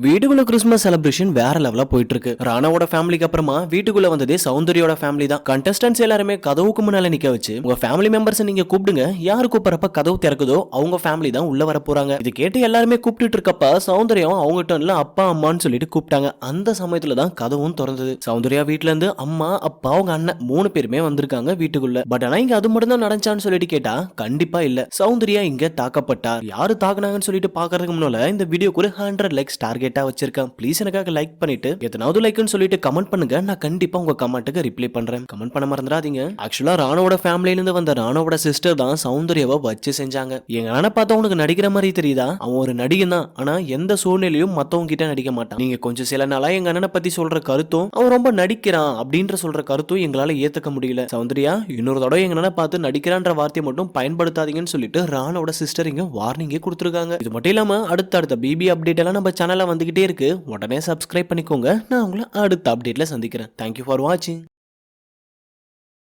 வீட்டுக்குள்ள Christmas celebration வேற லெவலா போயிட்டு இருக்கு. ராணாவோட ஃபேமிலிக்கு அப்புறமா வீட்டுக்குள்ள வந்ததே சௌந்தர்யோட ஃபேமிலி தான். கண்டஸ்டன்ஸ் எல்லாருமே கதவுக்கு முன்னால நிக்க வச்சு உங்க ஃபேமிலி மெம்பர்ஸ் நீங்க கூப்பிடுங்க, யாரு கூப்பிடறப்ப கதவு திறக்குதோ அவங்க ஃபேமிலி தான் உள்ள வர போறாங்க. இது கேட்டு எல்லாருமே கூப்பிட்டு இருக்கப்ப சௌந்தர்யம் அவங்க டர்ன்ல அப்பா அம்மான்னு சொல்லிட்டு கூப்பிட்டாங்க. அந்த சமயத்துல தான் கதவும் திறந்தது. சௌந்தர்யா வீட்ல இருந்து அம்மா அப்பா அவங்க அண்ணன் 3 பேருமே வந்திருக்காங்க வீட்டுக்குள்ள. பட் ஆனா இங்க அது மட்டும் தான் நடந்துச்சான்னு சொல்லிட்டு கேட்டா கண்டிப்பா இல்ல. சௌந்தர்யா இங்க தாக்கப்பட்டார். யாரு தாக்குனாங்கன்னு சொல்லிட்டு பாக்குறதுக்கு முன்னால இந்த வீடியோக்கு ஒரு 100 லைக்ஸ் டார்கெட்டா வச்சிருக்கேன். ப்ளீஸ் எனக்காக லைக் பண்ணிட்டு எத்தனாவது லைக்னு சொல்லிட்டு கமெண்ட் பண்ணுங்க. நான் கண்டிப்பா உங்க கமெண்ட்டுக்கு ரிப்ளை பண்றேன். கமெண்ட் பண்ண மறந்துடாதீங்க. ஆக்சுவலா ராணோட ஃபேமிலில இருந்து வந்த ராணோட சிஸ்டர் தான் சௌந்தர்யாவை வச்சு செஞ்சாங்க. எங்க அண்ணனை பார்த்தா உனக்கு நடிக்கிற மாதிரி தெரியுதா? அவன் ஒரு நடிகன் தான். ஆனா எந்த சூழ்நிலையும் மத்தவங்க கிட்ட நடிக்க மாட்டான். நீங்க கொஞ்சம் சில நாளா எங்க அண்ணனை பத்தி சொல்ற கருத்தும் அவன் ரொம்ப நடிக்கிறான் அப்படின்ற சொல்ற கருத்தும் எங்களால ஏத்துக்க முடியல. சௌந்தர்யா இன்னொரு தடவை எங்க அண்ணனை பார்த்து நடிக்கிறான்ற வார்த்தையை மட்டும் பயன்படுத்தாதீங்கன்னு சொல்லிட்டு ராணோட சிஸ்டர் இங்க வார்னிங்கே கொடுத்துருக்காங்க. இது மட்டும் இல்லாம அடுத்த பிபி அப்டேட் எல்லாம் நம்ம சேனல்ல வந்துகிட்டே இருக்கு. உடனே சப்ஸ்கிரைப் பண்ணிக்கோங்க. நான் உங்களை அடுத்த அப்டேட்ல சந்திக்கிறேன். தேங்க்யூ ஃபார் வாட்சிங்.